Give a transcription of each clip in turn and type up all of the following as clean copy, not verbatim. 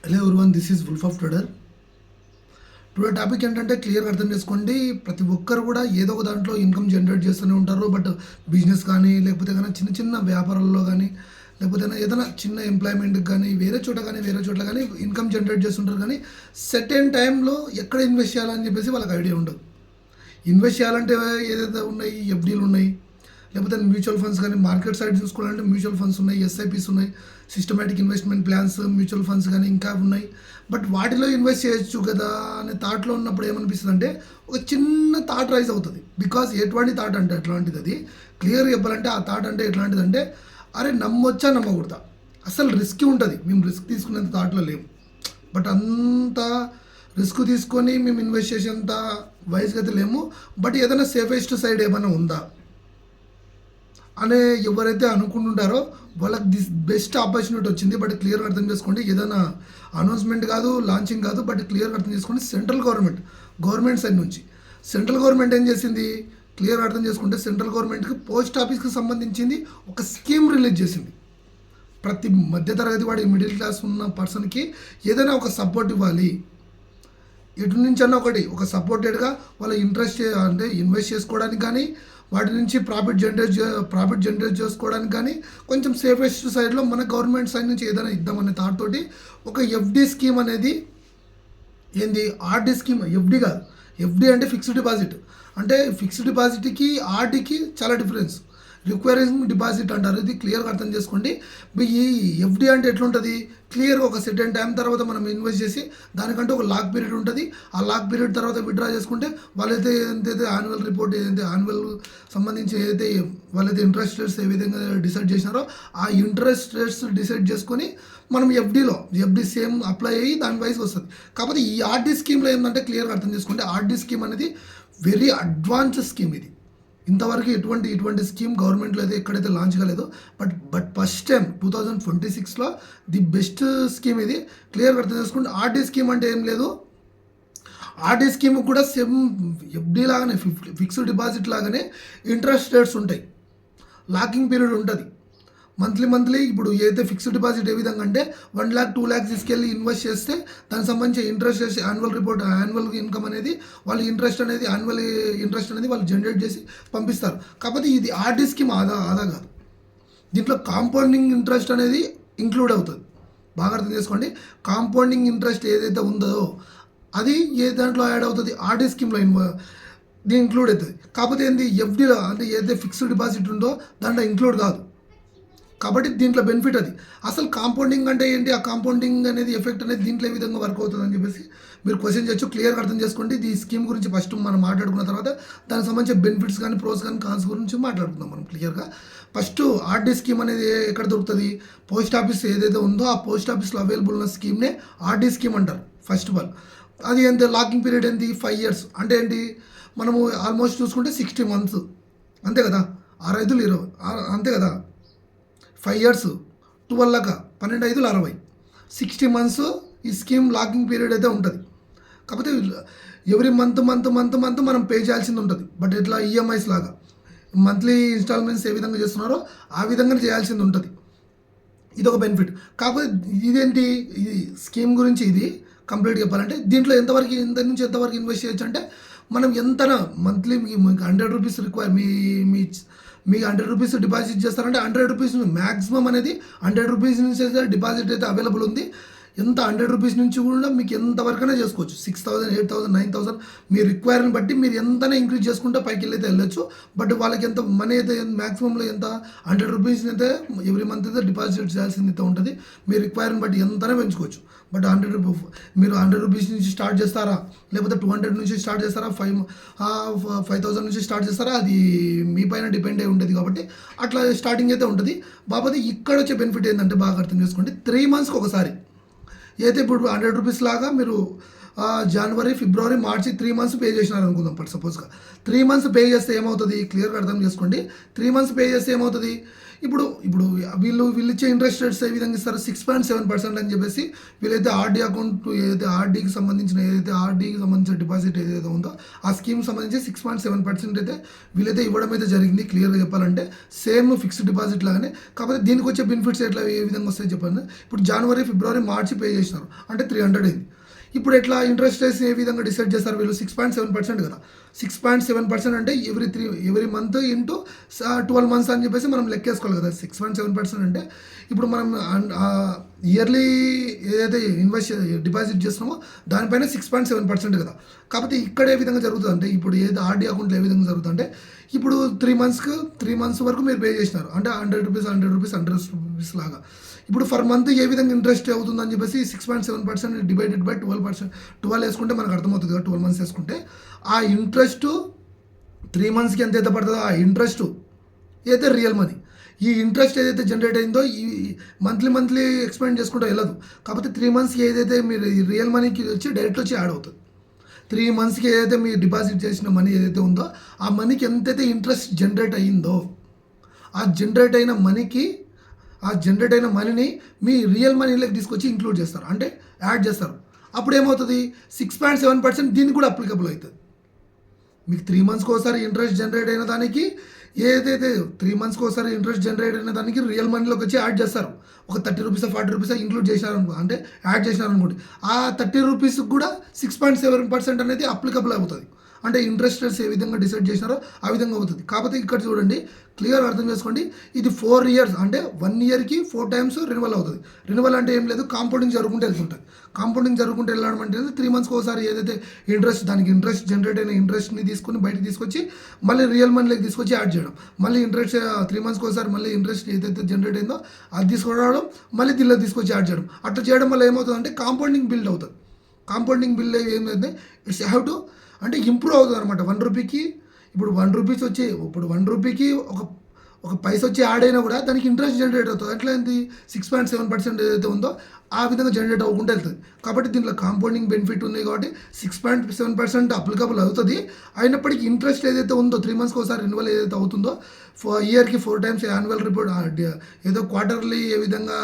Hello everyone, this is wolf of trader. Today topic ఏంటంటే క్లియర్గా అర్థం చేసుకోండి. ప్రతి ఒక్కరు కూడా ఏదో ఒక దాంట్లో ఇన్కమ్ జనరేట్ చేస్తూనే ఉంటారు. బట్ బిజినెస్ కానీ లేకపోతే కానీ చిన్న చిన్న వ్యాపారాల్లో కానీ లేకపోతే ఏదైనా చిన్న ఎంప్లాయ్మెంట్కి కానీ వేరే చోట్ల కానీ ఇన్కమ్ జనరేట్ చేస్తుంటారు. కానీ సెర్టెన్ టైంలో ఎక్కడ ఇన్వెస్ట్ చేయాలని చెప్పేసి వాళ్ళకి ఐడియా ఉండదు. ఇన్వెస్ట్ చేయాలంటే ఏదైతే ఉన్నాయి, ఎఫ్డీలు ఉన్నాయి, లేకపోతే మ్యూచువల్ ఫండ్స్ కానీ మార్కెట్ సైడ్ చూసుకోవాలంటే మ్యూచువల్ ఫండ్స్ ఉన్నాయి, ఎస్ఐపిస్ ఉన్నాయి, systematic investment plans, mutual funds కానీ ఇంకా ఉన్నాయి. బట్ వాటిలో ఇన్వెస్ట్ చేయొచ్చు కదా అనే థాట్లో ఉన్నప్పుడు ఏమనిపిస్తుంది అంటే ఒక చిన్న థాట్ రైజ్ అవుతుంది. బికాజ్ ఎటువంటి థాట్ అంటే ఎట్లాంటిది, అది క్లియర్గా చెప్పాలంటే ఆ థాట్ అంటే ఎట్లాంటిది అంటే, అరే నమ్మొచ్చా నమ్మకూడదా, అసలు రిస్క్ ఉంటుంది. మేము రిస్క్ తీసుకునేంత థాట్లో లేము. బట్ అంత రిస్క్ తీసుకొని మేము ఇన్వెస్ట్ చేసేంత వైజ్గా అయితే లేము. బట్ ఏదైనా సేఫెస్ట్ సైడ్ ఏమైనా ఉందా అనే ఎవరైతే అనుకుంటుంటారో వాళ్ళకి దిస్ బెస్ట్ ఆపర్చునిటీ వచ్చింది. బట్ క్లియర్గా అర్థం చేసుకోండి, ఏదైనా అనౌన్స్మెంట్ కాదు, లాంచింగ్ కాదు, బట్ క్లియర్గా అర్థం చేసుకోండి. సెంట్రల్ గవర్నమెంట్ సైడ్ నుంచి సెంట్రల్ గవర్నమెంట్ ఏం చేసింది క్లియర్గా అర్థం చేసుకుంటే, సెంట్రల్ గవర్నమెంట్కి పోస్ట్ ఆఫీస్కి సంబంధించింది ఒక స్కీమ్ రిలీజ్ చేసింది. ప్రతి మధ్యతరగతి వాడి మిడిల్ క్లాస్ ఉన్న పర్సన్కి ఏదైనా ఒక సపోర్ట్ ఇవ్వాలి, ఎటు నుంచి అన్న ఒక సపోర్టెడ్గా వాళ్ళ ఇంట్రెస్ట్ అంటే ఇన్వెస్ట్ చేసుకోవడానికి కానీ వాటి నుంచి ప్రాఫిట్ జనరేట్ చేసుకోవడానికి కానీ కొంచెం సేఫెస్ట్ సైడ్లో మన గవర్నమెంట్ సైడ్ నుంచి ఏదైనా ఇద్దామనే థాట్ తోటి ఒక ఎఫ్డి స్కీమ్ అనేది ఏంది, ఆర్డి స్కీమ్. ఎఫ్డి కాదు, ఎఫ్డి అంటే ఫిక్స్డ్ డిపాజిట్. అంటే ఫిక్స్డ్ డిపాజిట్కి ఆర్డీకి చాలా డిఫరెన్స్. రిక్వైరింగ్ డిపాజిట్ అంటారు, ఇది క్లియర్గా అర్థం చేసుకోండి. ఈ ఎఫ్డి అంటే ఎట్లుంటుంది, క్లియర్గా ఒక సెటెన్ టైం తర్వాత మనం ఇన్వెస్ట్ చేసి దానికంటే ఒక లాక్ పీరియడ్ ఉంటుంది. ఆ లాక్ పీరియడ్ తర్వాత విత్డ్రా చేసుకుంటే వాళ్ళైతే ఎంతైతే యాన్యువల్ రిపోర్ట్ ఏదైతే యాన్యువల్ సంబంధించి ఏదైతే వాళ్ళైతే ఇంట్రెస్ట్ రేట్స్ ఏ విధంగా డిసైడ్ చేసినారో ఆ ఇంట్రెస్ట్ రేట్స్ డిసైడ్ చేసుకొని మనం ఎఫ్డి సేమ్ అప్లై అయ్యి దాని వైజ్ వస్తుంది. కాకపోతే ఈ ఆర్డీ స్కీమ్లో ఏంటంటే క్లియర్గా అర్థం చేసుకోండి, ఆర్డీ స్కీమ్ అనేది వెరీ అడ్వాన్స్ స్కీమ్. ఇది ఇంతవరకు ఇటువంటి స్కీమ్ గవర్నమెంట్లో అయితే ఎక్కడైతే లాంచ్ కాలేదు. బట్ ఫస్ట్ టైం 2026లో ది బెస్ట్ స్కీమ్ ఇది. క్లియర్గా అర్థం చేసుకుంటే ఆర్డీ స్కీమ్ అంటే ఏం లేదు, ఆర్డీ స్కీమ్ కూడా సేమ్ ఎఫ్డీ లాగానే ఫిక్స్డ్ డిపాజిట్ లాగానే ఇంట్రెస్ట్ రేట్స్ ఉంటాయి, లాకింగ్ పీరియడ్ ఉంటుంది. మంత్లీ ఇప్పుడు ఏదైతే ఫిక్స్డ్ డిపాజిట్ ఏ విధంగా అంటే 1 lakh 2 lakhs తీసుకెళ్ళి ఇన్వెస్ట్ చేస్తే దానికి సంబంధించి ఇంట్రెస్ట్ చేసి యాన్యువల్ ఇన్కమ్ అనేది వాళ్ళు ఇంట్రెస్ట్ అనేది వాళ్ళు జనరేట్ చేసి పంపిస్తారు. కాకపోతే ఇది ఆర్డీ స్కీమ్ అదా కాదు, దీంట్లో కాంపౌండింగ్ ఇంట్రెస్ట్ అనేది ఇంక్లూడ్ అవుతుంది. బాగా అర్థం చేసుకోండి, కాంపౌండింగ్ ఇంట్రెస్ట్ ఏదైతే ఉందో అది ఏ దాంట్లో యాడ్ అవుతుంది, ఆర్డీ స్కీమ్లో ఇంక్లూడ్ అవుతుంది. కాకపోతే ఏంది ఎఫ్డీలో అంటే ఏదైతే ఫిక్స్డ్ డిపాజిట్ ఉందో దాంట్లో ఇంక్లూడ్ కాదు. కాబట్టి దీంట్లో బెనిఫిట్ అది. అసలు కాంపౌండింగ్ అంటే ఏంటి, ఆ కాంపౌండింగ్ అనేది ఎఫెక్ట్ అనేది దీంట్లో ఏ విధంగా వర్క్ అవుతుంది అని చెప్పేసి మీరు క్వశ్చన్ చేయొచ్చు. క్లియర్గా అర్థం చేసుకోండి. ఈ స్కీమ్ గురించి ఫస్ట్ మనం మాట్లాడుకున్న తర్వాత దానికి సంబంధించిన బెనిఫిట్స్ కానీ ప్రోస్ కానీ కాన్స్ గురించి మాట్లాడుకుందాం మనం క్లియర్గా. ఫస్ట్ ఆర్డీ స్కీమ్ అనేది ఎక్కడ దొరుకుతుంది, పోస్ట్ ఆఫీస్ ఏదైతే ఉందో ఆ పోస్ట్ ఆఫీస్లో అవైలబుల్ ఉన్న స్కీమ్నే ఆర్డీ స్కీమ్ అంటారు. ఫస్ట్ ఆఫ్ ఆల్ అది ఎంత లాకింగ్ పీరియడ్ ఏంటి, 5 years. అంటే ఏంటి, మనము ఆల్మోస్ట్ చూసుకుంటే 60 months అంతే కదా, 6×5 = 20 అంతే కదా, 5 years 12 లాగా 12 5 60, 60 months ఈ స్కీమ్ లాకింగ్ పీరియడ్ అయితే ఉంటుంది. కాకపోతే ఎవ్రీ మంత్ మనం పే చేయాల్సింది ఉంటుంది. బట్ ఇట్లా ఈఎంఐస్ లాగా మంత్లీ ఇన్స్టాల్మెంట్స్ ఏ విధంగా చేస్తున్నారో ఆ విధంగా చేయాల్సింది ఉంటుంది. ఇది ఒక బెనిఫిట్. కాకపోతే ఇదేంటి, ఈ స్కీమ్ గురించి ఇది కంప్లీట్ చెప్పాలంటే దీంట్లో ఎంత నుంచి ఎంతవరకు ఇన్వెస్ట్ చేయొచ్చు అంటే, మనం ఎంత మంత్లీ మీకు 100 rupees రిక్వైర్ మీకు 100 rupees డిపాజిట్ చేస్తారంటే 100 rupees మ్యాక్సిమం అనేది 100 rupees నుంచి అయితే డిపాజిట్ అయితే అవైలబుల్ ఉంది. ఎంత 100 rupees నుంచి కూడా మీకు ఎంతవరకైనా చేసుకోవచ్చు. 6,000 8,000 9,000 మీ రిక్వైర్ని బట్టి మీరు ఎంతనే ఇంక్రీజ్ చేసుకుంటే పైకి వెళ్ళి అయితే వెళ్ళొచ్చు. బట్ వాళ్ళకి ఎంత మనీ అయితే మ్యాక్సిమంలో ఎంత 100 rupees అయితే ఎవ్రీ మంత్ అయితే డిపాజిట్ చేయాల్సింది అయితే ఉంటుంది. మీ రిక్వైర్ని బట్టి ఎంతనే పెంచుకోవచ్చు. బట్ మీరు 100 rupees నుంచి స్టార్ట్ చేస్తారా, లేకపోతే 200 నుంచి స్టార్ట్ చేస్తారా, 5,000 నుంచి స్టార్ట్ చేస్తారా, అది మీ పైన డిపెండ్ అయి ఉంటుంది. కాబట్టి అట్లా స్టార్టింగ్ అయితే ఉంటుంది. బాబోతే ఇక్కడ వచ్చే బెనిఫిట్ ఏంటంటే బాగా అర్థం చేసుకోండి, 3 monthsకి ఒకసారి అయితే ఇప్పుడు 100 rupees లాగా మీరు జనవరి ఫిబ్రవరి మార్చి 3 months పే చేసినారు అనుకుందాం. సపోజ్గా 3 months పే చేస్తే ఏమవుతుంది, క్లియర్గా అర్థం చేసుకోండి. 3 months పే చేస్తే ఏమవుతుంది, ఇప్పుడు వీళ్ళు ఇచ్చే ఇంట్రెస్ట్ రేట్స్ ఏ విధంగా ఇస్తారు 6.7% అని చెప్పేసి వీళ్ళైతే ఆర్డీ అకౌంట్ ఏదైతే ఆర్డీకి సంబంధించిన డిపాజిట్ ఏదైతే ఉందో ఆ స్కీమ్ సంబంధించి 6.7% అయితే వీళ్ళైతే ఇవ్వడం అయితే జరిగింది. క్లియర్గా చెప్పాలంటే సేమ్ ఫిక్స్డ్ డిపాజిట్ లాగానే. కాకపోతే దీనికి వచ్చే బెనిఫిట్స్ ఎట్లా ఏ విధంగా వస్తాయి చెప్పండి. ఇప్పుడు జనవరి, ఫిబ్రవరి, మార్చి పే చేసినారు అంటే 300 అయింది. ఇప్పుడు ఎట్లా ఇంట్రెస్ట్ రేట్స్ ఏ విధంగా డిసైడ్ చేస్తారు వీళ్ళు 6.7% కదా. 6.7% అంటే ఎవ్రీ మంత్ ఇంటూ 12 మంత్స్ అని చెప్పేసి మనం లెక్కేసుకోవాలి కదా. 6.7% అంటే ఇప్పుడు మనం ఇయర్లీ ఏదైతే డిపాజిట్ చేస్తున్నామో దానిపైన 6.7% కదా. కాకపోతే ఇక్కడ ఏ విధంగా జరుగుతుంది అంటే ఇప్పుడు ఏది ఆర్డీ అకౌంట్లో ఏ విధంగా జరుగుతుందంటే ఇప్పుడు 3 మంత్స్ వరకు మీరు పే చేసినారు అంటే 100 రూపీస్ లాగా. ఇప్పుడు ఫర్ మంత్ ఏ విధంగా ఇంట్రెస్ట్ అవుతుందని చెప్పేసి 6.7% డివైడెడ్ బై 12 వేసుకుంటే మనకు అర్థమవుతుంది కదా. 12 మంత్స్ వేసుకుంటే ఆ ఇంట్రెస్ట్ 3 మంత్స్కి ఎంత అయితే పడుతుందో ఆ ఇంట్రెస్ట్ ఏదైతే రియల్ మనీ, ఈ ఇంట్రెస్ట్ ఏదైతే జనరేట్ అయిందో ఈ మంత్లీ ఎక్స్పెండ్ చేసుకుంటూ వెళ్ళదు. కాకపోతే 3 మంత్స్కి ఏదైతే మీరు రియల్ మనీకి డైరెక్ట్ వచ్చి యాడ్ అవుతుంది. 3 మంత్స్కి ఏదైతే మీరు డిపాజిట్ చేసిన మనీ ఏదైతే ఉందో ఆ మనీకి ఎంతైతే ఇంట్రెస్ట్ జనరేట్ అయ్యిందో ఆ జనరేట్ అయిన మనీని మీ రియల్ మనీలోకి తీసుకొచ్చి ఇంక్లూడ్ చేస్తారు, అంటే యాడ్ చేస్తారు. అప్పుడు ఏమవుతుంది 6.7% దీనికి కూడా అప్లికబుల్ అవుతుంది. మీకు 3 మంత్స్కి ఒకసారి ఇంట్రెస్ట్ జనరేట్ అయిన దానికి ఏదైతే 3 మంత్స్కి ఒకసారి ఇంట్రెస్ట్ జనరేట్ అయిన దానికి రియల్ మనీలోకి వచ్చి యాడ్ చేస్తారు. ఒక 30 రూపీస్ 40 రూపీస్ ఇంక్లూడ్ చేశారనుకో, అంటే యాడ్ చేసినారనుకోండి, ఆ 30 రూపీస్కి కూడా 6.7% అనేది అప్లికబుల్ అవుతుంది. అంటే ఇంట్రెస్ట్ రేట్స్ ఏ విధంగా డిసైడ్ చేసినారో ఆ విధంగా అవుతుంది. కాకపోతే ఇక్కడ చూడండి, క్లియర్ అర్థం చేసుకోండి, ఇది 4 ఇయర్స్ అంటే 1 ఇయర్కి 4 టైమ్స్ రెన్యువల్ అవుతుంది. రెన్యువల్ అంటే ఏం లేదు, కాంపౌండింగ్ జరుగుకుంటూ వెళ్తుంటుంది. కాంపౌండింగ్ జరుగుకుంటూ వెళ్ళడం అంటే 3 మంత్స్కి ఒకసారి ఏదైతే ఇంట్రెస్ట్ జనరేట్ అయిన ఇంట్రెస్ట్ని తీసుకుని బయటకు తీసుకొచ్చి మళ్ళీ రియల్ మనీలోకి తీసుకొచ్చి యాడ్ చేయడం. మళ్ళీ ఇంట్రెస్ట్ 3 మంత్స్కి ఒకసారి మళ్ళీ ఇంట్రెస్ట్ ఏదైతే జనరేట్ అయిందో అది తీసుకురావడం, మళ్ళీ దీనిలో తీసుకొచ్చి యాడ్ చేయడం. అట్లా చేయడం వల్ల ఏమవుతుందంటే కాంపౌండింగ్ బిల్డ్ అవుతుంది. కాంపౌండింగ్ బిల్డ్ ఏమైందంటే ఇట్స్ హ్యావ్ టు అంటే ఇంప్రూవ్ అవుతుంది అనమాట. 1 రూపీకి ఇప్పుడు 1 రూపీస్ వచ్చి ఇప్పుడు 1 రూపీకి ఒక పైస వచ్చి యాడ్ అయినా కూడా దానికి ఇంట్రెస్ట్ జనరేట్ అవుతుంది. అట్లా ఏంటి 6.7% ఏదైతే ఉందో ఆ విధంగా జనరేట్ అవ్వకుండా వెళ్తుంది. కాబట్టి దీంట్లో కాంపౌండింగ్ బెనిఫిట్ ఉంది కాబట్టి 6.7% అప్లికబుల్ అవుతుంది. అయినప్పటికీ ఇంట్రెస్ట్ ఏదైతే ఉందో 3 మంత్స్కి ఒకసారి రెన్యువల్ ఏదైతే అవుతుందో ఇయర్కి 4 టైమ్స్ యాన్యువల్ రిపోర్ట్ ఏదో క్వార్టర్లీ ఏ విధంగా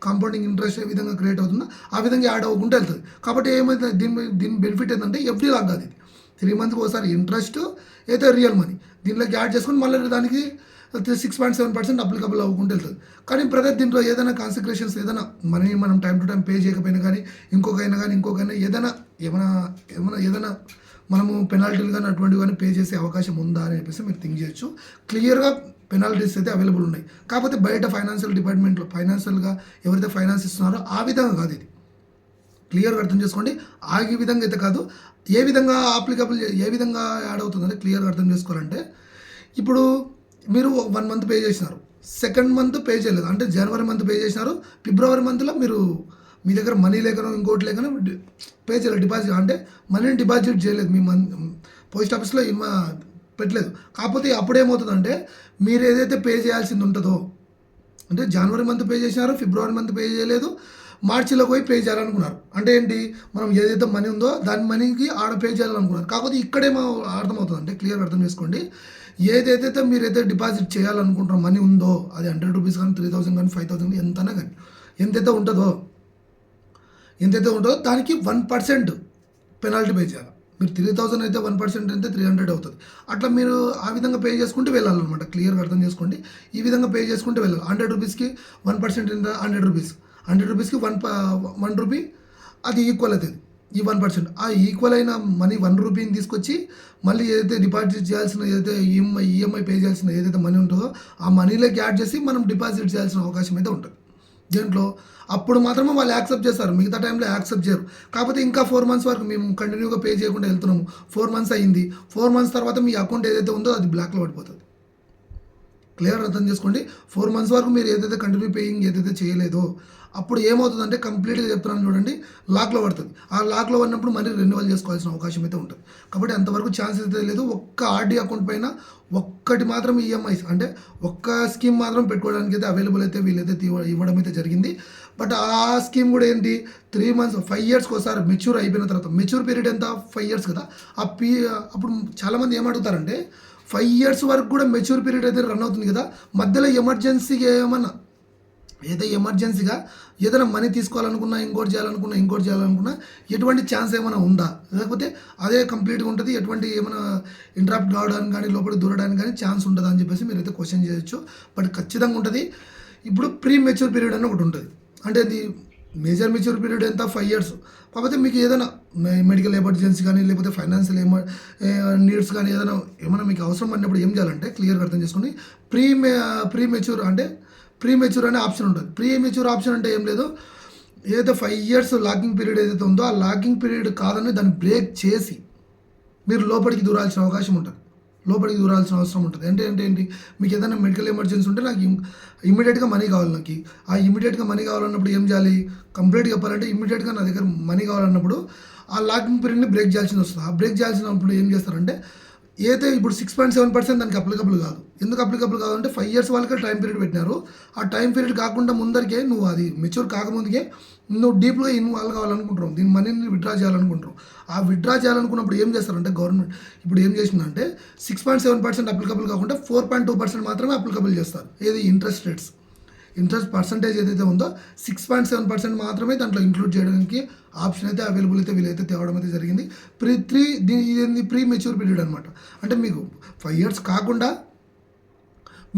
కాంపౌండింగ్ ఇంట్రెస్ట్ ఏ విధంగా క్రియేట్ అవుతుందో ఆ విధంగా యాడ్ అవ్వకుండా వెళ్తుంది. కాబట్టి ఏమైతే దీని బెనిఫిట్ ఏంటంటే ఎవ్రీ లాగా కాదు, ఇది 3 మంత్స్కి ఒకసారి ఇంట్రెస్ట్ అయితే రియల్ మనీ దీంట్లోకి యాడ్ చేసుకుని మళ్ళీ దానికి 6.7% అప్లికబుల్ అవ్వకుండా వెళ్తుంది. కానీ బ్రదర్ దీంట్లో ఏదైనా కాన్సిక్రేషన్స్ ఏదైనా మనం టైం టు టైం పే చేయకపోయినా కానీ ఇంకొకైనా ఏదైనా మనము పెనాల్టీలు కానీ అటువంటివి కానీ పే చేసే అవకాశం ఉందా అని చెప్పేసి మీరు థింక్ చేయొచ్చు. క్లియర్గా పెనాల్టీస్ అయితే అవైలబుల్ ఉన్నాయి. కాకపోతే బయట ఫైనాన్షియల్ డిపార్ట్మెంట్లో ఫైనాన్షియల్గా ఎవరైతే ఫైనాన్స్ ఇస్తున్నారో ఆ విధంగా కాదు, ఇది క్లియర్గా అర్థం చేసుకోండి. ఈ విధంగా అయితే కాదు, ఏ విధంగా అప్లికబుల్ ఏ విధంగా యాడ్ అవుతుందంటే క్లియర్గా అర్థం చేసుకోవాలంటే ఇప్పుడు మీరు 1 మంత్ పే చేసినారు, సెకండ్ మంత్ పే చేయలేదు అంటే జనవరి మంత్ పే చేసినారు, ఫిబ్రవరి మంత్లో మీరు మీ దగ్గర మనీ లేకనో ఇంకోటి లేకనో పే చేయలేదు, డిపాజిట్ అంటే మనీని డిపాజిట్ చేయలేదు, మీ పోస్ట్ ఆఫీస్లో పెట్టలేదు. కాకపోతే అప్పుడు ఏమవుతుందంటే మీరు ఏదైతే పే చేయాల్సింది ఉంటుందో అంటే జనవరి మంత్ పే చేసినారు, ఫిబ్రవరి మంత్ పే చేయలేదు, మార్చిలో పోయి పే చేయాలనుకున్నారు. అంటే ఏంటి, మనం ఏదైతే మనీ ఉందో దాని మనీకి ఆడ పే చేయాలనుకున్నారు. కాకపోతే ఇక్కడేమో అర్థమవుతుంది అంటే క్లియర్గా అర్థం చేసుకోండి, ఏదైతే మీరైతే డిపాజిట్ చేయాలనుకుంటారో మనీ ఉందో అది 100 రూపీస్ కానీ 3000 కానీ 5000 ఎంతైనా కానీ ఎంతైతే ఉంటుందో దానికి 1% పెనాల్టీ పే చేయాలి. మీరు 3000 అయితే 1% అయితే 300 అవుతుంది. అట్లా మీరు ఆ విధంగా పే చేసుకుంటూ వెళ్ళాలన్నమాట. క్లియర్గా అర్థం చేసుకోండి, ఈ విధంగా పే చేసుకుంటూ వెళ్ళాలి. 100 రూపీస్కి 1% ఎంత 100 రూపీస్, 100 రూపీస్కి 1 రూపీ అది ఈక్వల్ అవుతుంది. ఈ 1% ఆ ఈక్వల్ అయిన మనీ 1 రూపీని తీసుకొచ్చి మళ్ళీ ఏదైతే డిపాజిట్ చేయాల్సిన ఏదైతే ఈఎంఐ పే చేయాల్సిన ఏదైతే మనీ ఉంటుందో ఆ మనీలోకి యాడ్ చేసి మనం డిపాజిట్ చేయాల్సిన అవకాశం అయితే ఉంటుంది దీంట్లో. అప్పుడు మాత్రమే వాళ్ళు యాక్సెప్ట్ చేస్తారు, మిగతా టైంలో యాక్సెప్ట్ చేయరు. కాకపోతే ఇంకా 4 మంత్స్ వరకు మేము కంటిన్యూగా పే చేయకుండా వెళ్తున్నాము, 4 మంత్స్ అయింది, 4 మంత్స్ తర్వాత మీ అకౌంట్ ఏదైతే ఉందో అది బ్లాక్లో పడిపోతుంది. క్లియర్ అర్థం చేసుకోండి. 4 మంత్స్ వరకు మీరు ఏదైతే కంటిన్యూ పేయింగ్ ఏదైతే చేయలేదో అప్పుడు ఏమవుతుందంటే కంప్లీట్గా చెప్తున్నాను చూడండి, లాక్లో పడుతుంది. ఆ లాక్లో ఉన్నప్పుడు మళ్ళీ రెన్యువల్ చేసుకోవాల్సిన అవకాశం అయితే ఉంటుంది. కాబట్టి అంతవరకు ఛాన్స్ అయితే లేదు. ఒక్క ఆర్డీ అకౌంట్ పైన ఒక్కటి మాత్రం ఈఎంఐస్ అంటే ఒక్క స్కీమ్ మాత్రం పెట్టుకోవడానికి అయితే అవైలబుల్ అయితే వీళ్ళైతే ఇవ్వడం అయితే జరిగింది. బట్ ఆ స్కీమ్ కూడా ఏంటి 3 మంత్స్ 5 ఇయర్స్కి ఒకసారి మెచ్యూర్ అయిపోయిన తర్వాత, మెచ్యూర్ పీరియడ్ ఎంత 5 ఇయర్స్ కదా, అప్పుడు చాలామంది ఏమడుగుతారంటే 5 ఇయర్స్ వరకు కూడా మెచ్యూర్ పీరియడ్ అయితే రన్ అవుతుంది కదా, మధ్యలో ఎమర్జెన్సీగా ఏదైనా మనీ తీసుకోవాలనుకున్నా, ఇంకోటి చేయాలనుకున్నా ఎటువంటి ఛాన్స్ ఏమైనా ఉందా, లేకపోతే అదే కంప్లీట్గా ఉంటుంది, ఎటువంటి ఏమైనా ఇంటరప్ట్ కావడానికి కానీ లోపలికి దూరడానికి కానీ ఛాన్స్ ఉంటుందా అని చెప్పేసి మీరైతే క్వశ్చన్ చేయొచ్చు. బట్ ఖచ్చితంగా ఉంటుంది. ఇప్పుడు ప్రీ మెచ్యూర్ పీరియడ్ అని ఒకటి ఉంటుంది. అంటే అది మేజర్ మెచ్యూర్ పీరియడ్ ఎంత 5 ఇయర్స్. కాకపోతే మీకు ఏదైనా మెడికల్ ఎమర్జెన్సీ కానీ లేకపోతే ఫైనాన్షియల్ నీడ్స్ కానీ ఏమైనా మీకు అవసరం అన్నప్పుడు ఏం చేయాలంటే క్లియర్గా అర్థం చేసుకోండి. ప్రీ మెచ్యూర్ అనే ఆప్షన్ ఉంటుంది. ప్రీ మెచ్యూర్ ఆప్షన్ అంటే ఏం లేదు, ఏదైతే 5 ఇయర్స్ లాకింగ్ పీరియడ్ ఏదైతే ఉందో ఆ లాకింగ్ పీరియడ్ కాదని దాన్ని బ్రేక్ చేసి మీరు లోపలికి దూరాల్సిన అవకాశం ఉంటుంది, లోపలికి దూరాల్సిన అవసరం ఉంటుంది. ఏంటి మీకు ఏదైనా మెడికల్ ఎమర్జెన్సీ ఉంటే నాకు ఇమ్మీడియట్గా మనీ కావాలి, నాకు ఆ ఇమ్మీడియట్గా మనీ కావాలన్నప్పుడు ఏం చేయాలి, కంప్లీట్గా చెప్పాలంటే ఇమ్మీడియట్గా నా దగ్గర మనీ కావాలన్నప్పుడు ఆ లాకింగ్ పీరియడ్ని బ్రేక్ చేయాల్సి వస్తుంది. ఆ బ్రేక్ చేయాల్సినప్పుడు ఏం చేస్తారంటే ఏదైతే ఇప్పుడు 6.7% దానికి అప్లికబుల్ కాదు. ఎందుకు అప్లికబుల్ కాదంటే 5 ఇయర్స్ వాళ్ళకే టైం పీరియడ్ పెట్టినారు. ఆ టైం పీరియడ్ కాకుండా ముందరికే నువ్వు అది మెచ్యూర్ కాకముందుకే నువ్వు డీప్గా ఇన్వాల్వ్ కావాలనుకుంటున్నావు, దీని మనీని విత్డ్రా చేయాలనుకుంటున్నావు. ఆ విత్డ్రా చేయాలనుకున్నప్పుడు ఏం చేస్తారంటే గవర్నమెంట్ ఇప్పుడు ఏం చేసిందంటే 6.7% అప్లికబుల్ కాకుండా 4.2% మాత్రమే అప్లికబుల్ చేస్తారు. ఏది ఇంట్రెస్ట్ పర్సంటేజ్ ఏదైతే ఉందో 6.7% మాత్రమే దాంట్లో ఇంక్లూడ్ చేయడానికి ఆప్షన్ అయితే అవైలబుల్ అయితే వీలైతే తేవడం అయితే జరిగింది. ఇది ప్రీ మెచ్యూర్ పీరియడ్ అనమాట. అంటే మీకు 5 ఇయర్స్ కాకుండా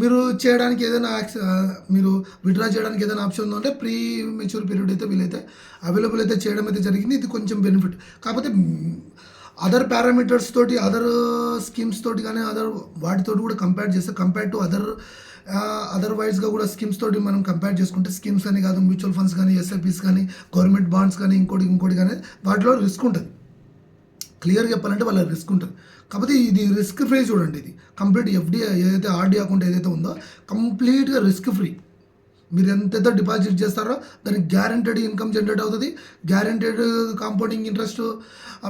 మీరు చేయడానికి ఏదైనా మీరు విత్డ్రా చేయడానికి ఏదైనా ఆప్షన్ ఉందో అంటే ప్రీ మెచ్యూర్ పీరియడ్ అయితే వీలైతే అవైలబుల్ అయితే చేయడం అయితే జరిగింది. ఇది కొంచెం బెనిఫిట్. కాకపోతే అదర్ పారామీటర్స్ తోటి, అదర్ స్కీమ్స్ తోటి కానీ వాటితోటి కూడా కంపేర్ టు అదర్వైజ్గా కూడా స్కీమ్స్ తోటి మనం కంపేర్ చేసుకుంటే, స్కీమ్స్ అని కాదు, మ్యూచువల్ ఫండ్స్ కానీ, ఎస్ఐపీస్ కానీ, గవర్నమెంట్ బాండ్స్ కానీ, ఇంకోటి కానీ వాటిలో రిస్క్ ఉంటుంది. క్లియర్గా చెప్పాలంటే వాళ్ళ రిస్క్ ఉంటుంది. కాకపోతే ఇది రిస్క్ ఫ్రీ చూడండి. ఇది కంప్లీట్ ఎఫ్డి ఏదైతే ఆర్డీ అకౌంట్ ఏదైతే ఉందో కంప్లీట్గా రిస్క్ ఫ్రీ. మీరు ఎంతైతే డిపాజిట్ చేస్తారో దానికి గ్యారెంటెడ్ ఇన్కమ్ జనరేట్ అవుతుంది, గ్యారెంటెడ్ కాంపౌండింగ్ ఇంట్రెస్ట్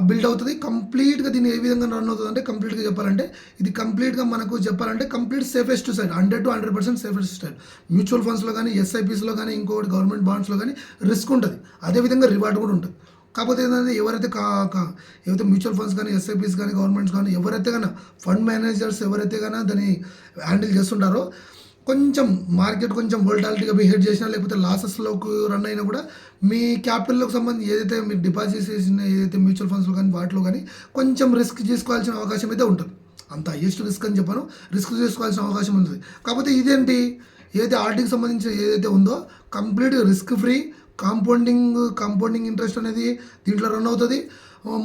బిల్డ్ అవుతుంది. కంప్లీట్గా దీన్ని ఏ విధంగా రన్ అవుతుంది అంటే కంప్లీట్గా చెప్పాలంటే ఇది కంప్లీట్గా మనకు చెప్పాలంటే complete safest side, 100 to 100% safest side. Mutual ఫండ్స్లో కానీ, ఎస్ఐపీస్లో కానీ, ఇంకోటి గవర్నమెంట్ బాండ్స్లో కానీ రిస్క్ ఉంటుంది, అదేవిధంగా రివార్డ్ కూడా ఉంటుంది. కాకపోతే ఏంటంటే ఎవరైతే మ్యూచువల్ ఫండ్స్ కానీ, ఎస్ఐపీస్ కానీ, గవర్నమెంట్స్ కానీ ఎవరైతే కానీ ఫండ్ మేనేజర్స్ ఎవరైతే కానీ దాన్ని హ్యాండిల్ చేస్తుంటారో కొంచెం మార్కెట్ కొంచెం వోల్టాలిటీగా బిహేవ్ చేసినా లేకపోతే లాసెస్లోకి రన్ అయినా కూడా మీ క్యాపిటల్లోకి సంబంధించి ఏదైతే మీరు డిపాజిట్ చేసిన ఏదైతే మ్యూచువల్ ఫండ్స్లో కానీ వాటిలో కానీ కొంచెం రిస్క్ తీసుకోవాల్సిన అవకాశం అయితే ఉంటుంది. అంత హైయెస్ట్ రిస్క్ అని చెప్పాను, రిస్క్ తీసుకోవాల్సిన అవకాశం ఉంటుంది. కాకపోతే ఇదేంటి, ఏదైతే ఆర్టీకి సంబంధించి ఏదైతే ఉందో complete risk free, compounding interest అనేది దీంట్లో రన్ అవుతుంది.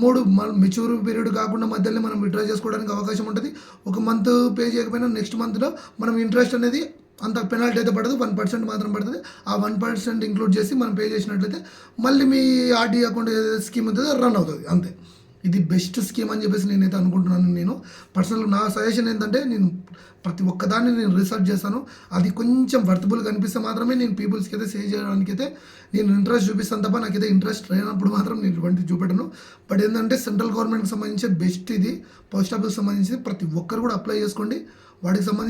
3 మెచ్యూర్ పీరియడ్ కాకుండా మధ్యలో మనం విత్డ్రా చేసుకోవడానికి అవకాశం ఉంటుంది. ఒక మంత్ పే చేయకపోయినా నెక్స్ట్ మంత్లో మనం ఇంట్రెస్ట్ అనేది అంత పెనాల్టీ అయితే పడదు, 1% మాత్రం పడుతుంది. ఆ 1% ఇంక్లూడ్ చేసి మనం పే చేసినట్లయితే మళ్ళీ మీ ఆర్డీ అకౌంట్ ఏదైతే స్కీమ్ ఉంటుందో రన్ అవుతుంది. అంతే. ఇది బెస్ట్ స్కీమ్ అని చెప్పేసి నేనైతే అనుకుంటున్నాను. నేను పర్సనల్ నా సజెషన్ ఏంటంటే నేను ప్రతి ఒక్కదాన్ని నేను రీసెర్చ్ చేస్తాను. అది కొంచెం వర్తబుల్గా అనిపిస్తే మాత్రమే నేను పీపుల్స్కి అయితే సేవ్ చేయడానికి అయితే నేను ఇంట్రెస్ట్ చూపిస్తాను తప్ప నాకైతే ఇంట్రెస్ట్ లేనప్పుడు మాత్రం నేను ఇటువంటి చూపెట్టను. బట్ ఏంటంటే సెంట్రల్ గవర్నమెంట్కి సంబంధించి బెస్ట్ ఇది, పోస్ట్ ఆఫీస్కి సంబంధించి ప్రతి ఒక్కరు కూడా అప్లై చేసుకోండి. వాటికి సంబంధించి